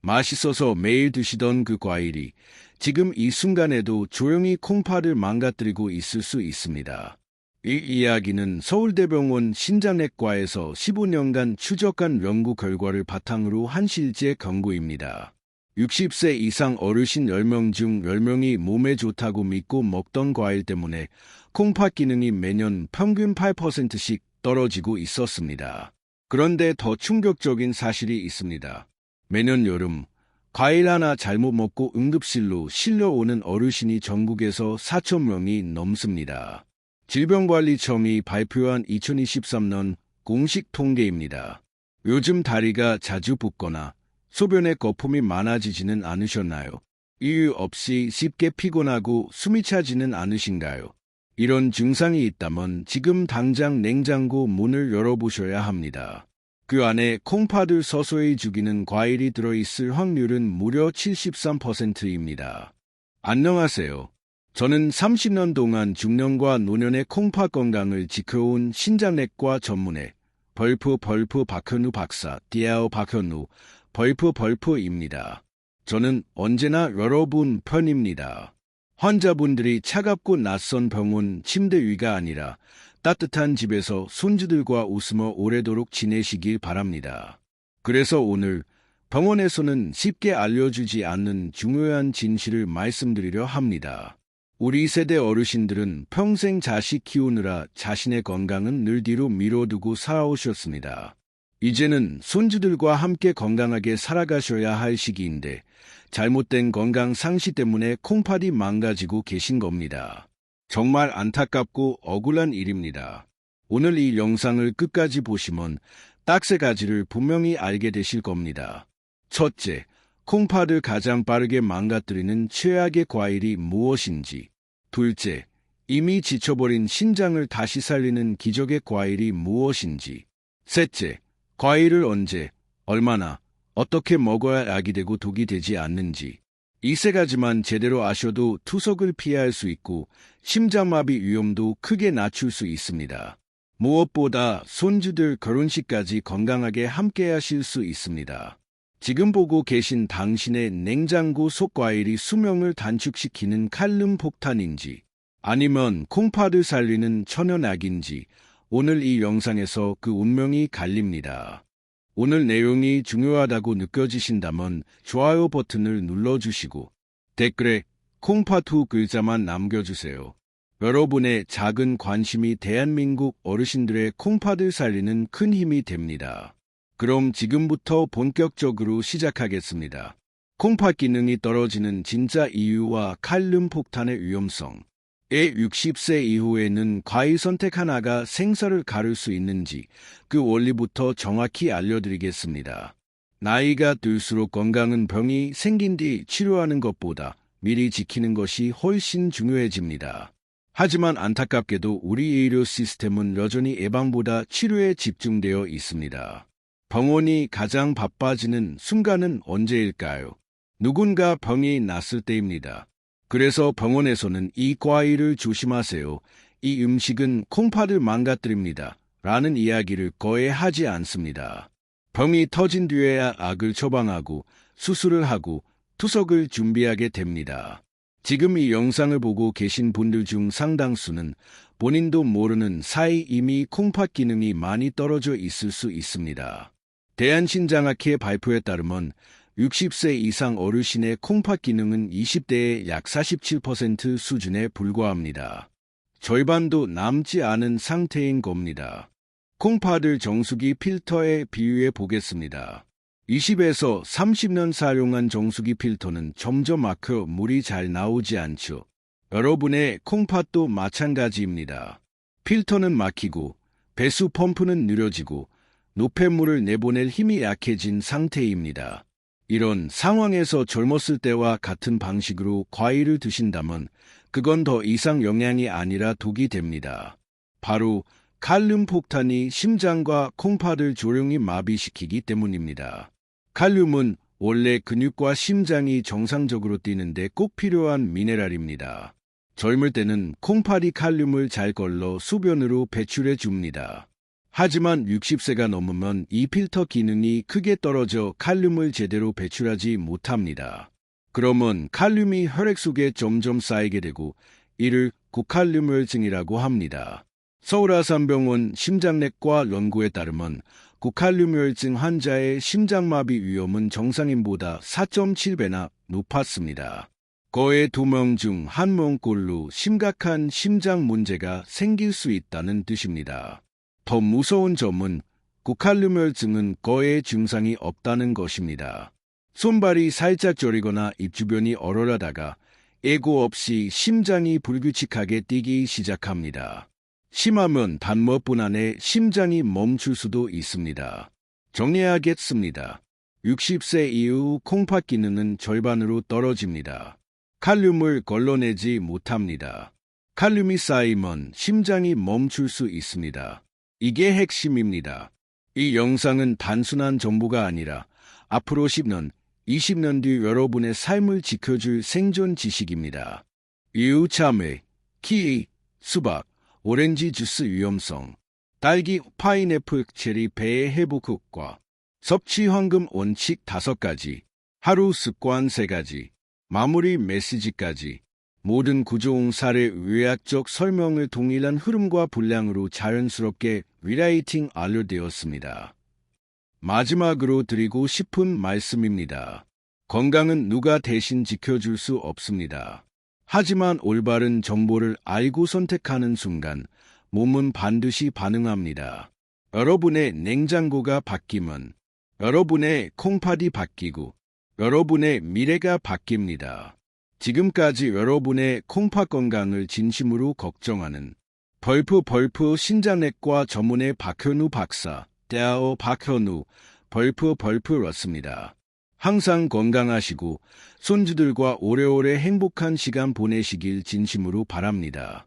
맛있어서 매일 드시던 그 과일이 지금 이 순간에도 조용히 콩팥을 망가뜨리고 있을 수 있습니다. 이 이야기는 서울대병원 신장내과에서 15년간 추적한 연구 결과를 바탕으로 한 실제 경고입니다. 60세 이상 어르신 10명 중 10명이 몸에 좋다고 믿고 먹던 과일 때문에 콩팥 기능이 매년 평균 8%씩 떨어지고 있었습니다. 그런데 더 충격적인 사실이 있습니다. 매년 여름 과일 하나 잘못 먹고 응급실로 실려오는 어르신이 전국에서 4,000명이 넘습니다. 질병관리청이 발표한 2023년 공식 통계입니다. 요즘 다리가 자주 붓거나 소변에 거품이 많아지지는 않으셨나요? 이유 없이 쉽게 피곤하고 숨이 차지는 않으신가요? 이런 증상이 있다면 지금 당장 냉장고 문을 열어보셔야 합니다. 그 안에 콩팥을 서서히 죽이는 과일이 들어있을 확률은 무려 73%입니다. 안녕하세요. 저는 30년 동안 중년과 노년의 콩팥 건강을 지켜온 신장내과 전문의 벌프 박현우 박사, 디아오 박현우, 벌프입니다. 저는 언제나 여러분 편입니다. 환자분들이 차갑고 낯선 병원 침대 위가 아니라 따뜻한 집에서 손주들과 웃으며 오래도록 지내시길 바랍니다. 그래서 오늘 병원에서는 쉽게 알려주지 않는 중요한 진실을 말씀드리려 합니다. 우리 세대 어르신들은 평생 자식 키우느라 자신의 건강은 늘 뒤로 미뤄두고 살아오셨습니다. 이제는 손주들과 함께 건강하게 살아가셔야 할 시기인데 잘못된 건강 상시 때문에 콩팥이 망가지고 계신 겁니다. 정말 안타깝고 억울한 일입니다. 오늘 이 영상을 끝까지 보시면 딱 세 가지를 분명히 알게 되실 겁니다. 첫째, 콩팥을 가장 빠르게 망가뜨리는 최악의 과일이 무엇인지. 둘째, 이미 지쳐버린 신장을 다시 살리는 기적의 과일이 무엇인지. 셋째, 과일을 언제, 얼마나, 어떻게 먹어야 약이 되고 독이 되지 않는지. 이 세 가지만 제대로 아셔도 투석을 피할 수 있고 심장마비 위험도 크게 낮출 수 있습니다. 무엇보다 손주들 결혼식까지 건강하게 함께 하실 수 있습니다. 지금 보고 계신 당신의 냉장고 속 과일이 수명을 단축시키는 칼륨 폭탄인지 아니면 콩팥을 살리는 천연약인지 오늘 이 영상에서 그 운명이 갈립니다. 오늘 내용이 중요하다고 느껴지신다면 좋아요 버튼을 눌러주시고 댓글에 콩팥 후 글자만 남겨주세요. 여러분의 작은 관심이 대한민국 어르신들의 콩팥을 살리는 큰 힘이 됩니다. 그럼 지금부터 본격적으로 시작하겠습니다. 콩팥 기능이 떨어지는 진짜 이유와 칼륨 폭탄의 위험성. 60세 이후에는 과일 선택 하나가 생사를 가를 수 있는지 그 원리부터 정확히 알려드리겠습니다. 나이가 들수록 건강은 병이 생긴 뒤 치료하는 것보다 미리 지키는 것이 훨씬 중요해집니다. 하지만 안타깝게도 우리 의료 시스템은 여전히 예방보다 치료에 집중되어 있습니다. 병원이 가장 바빠지는 순간은 언제일까요? 누군가 병이 났을 때입니다. 그래서 병원에서는 이 과일을 조심하세요. 이 음식은 콩팥을 망가뜨립니다. 라는 이야기를 거의 하지 않습니다. 병이 터진 뒤에야 약을 처방하고 수술을 하고 투석을 준비하게 됩니다. 지금 이 영상을 보고 계신 분들 중 상당수는 본인도 모르는 사이 이미 콩팥 기능이 많이 떨어져 있을 수 있습니다. 대한신장학회 발표에 따르면 60세 이상 어르신의 콩팥 기능은 20대의 약 47% 수준에 불과합니다. 절반도 남지 않은 상태인 겁니다. 콩팥을 정수기 필터에 비유해 보겠습니다. 20에서 30년 사용한 정수기 필터는 점점 막혀 물이 잘 나오지 않죠. 여러분의 콩팥도 마찬가지입니다. 필터는 막히고 배수 펌프는 느려지고 노폐물을 내보낼 힘이 약해진 상태입니다. 이런 상황에서 젊었을 때와 같은 방식으로 과일을 드신다면 그건 더 이상 영양이 아니라 독이 됩니다. 바로 칼륨 폭탄이 심장과 콩팥을 조용히 마비시키기 때문입니다. 칼륨은 원래 근육과 심장이 정상적으로 뛰는데 꼭 필요한 미네랄입니다. 젊을 때는 콩팥이 칼륨을 잘 걸러 소변으로 배출해 줍니다. 하지만 60세가 넘으면 이 필터 기능이 크게 떨어져 칼륨을 제대로 배출하지 못합니다. 그러면 칼륨이 혈액 속에 점점 쌓이게 되고 이를 고칼륨혈증이라고 합니다. 서울아산병원 심장내과 연구에 따르면 고칼륨혈증 환자의 심장마비 위험은 정상인보다 4.7배나 높았습니다. 거의 2명 중 1명꼴로 심각한 심장 문제가 생길 수 있다는 뜻입니다. 더 무서운 점은 고칼륨혈증은 거의 증상이 없다는 것입니다. 손발이 살짝 저리거나 입 주변이 얼얼하다가 예고 없이 심장이 불규칙하게 뛰기 시작합니다. 심하면 단 몇 분 안에 심장이 멈출 수도 있습니다. 정리하겠습니다. 60세 이후 콩팥 기능은 절반으로 떨어집니다. 칼륨을 걸러내지 못합니다. 칼륨이 쌓이면 심장이 멈출 수 있습니다. 이게 핵심입니다. 이 영상은 단순한 정보가 아니라 앞으로 10년, 20년 뒤 여러분의 삶을 지켜줄 생존 지식입니다. 이유 참외, 키위, 수박, 오렌지 주스 위험성, 딸기, 파인애플, 체리, 배의 회복 효과, 섭취 황금 원칙 5가지, 하루 습관 3가지, 마무리 메시지까지 모든 구조응 사례 의학적 설명을 동일한 흐름과 분량으로 자연스럽게 리라이팅 완료되었습니다. 마지막으로 드리고 싶은 말씀입니다. 건강은 누가 대신 지켜줄 수 없습니다. 하지만 올바른 정보를 알고 선택하는 순간 몸은 반드시 반응합니다. 여러분의 냉장고가 바뀌면 여러분의 콩팥이 바뀌고 여러분의 미래가 바뀝니다. 지금까지 여러분의 콩팥 건강을 진심으로 걱정하는 벌프 신장내과 전문의 박현우 박사, 대아오 박현우, 벌프였습니다. 항상 건강하시고 손주들과 오래오래 행복한 시간 보내시길 진심으로 바랍니다.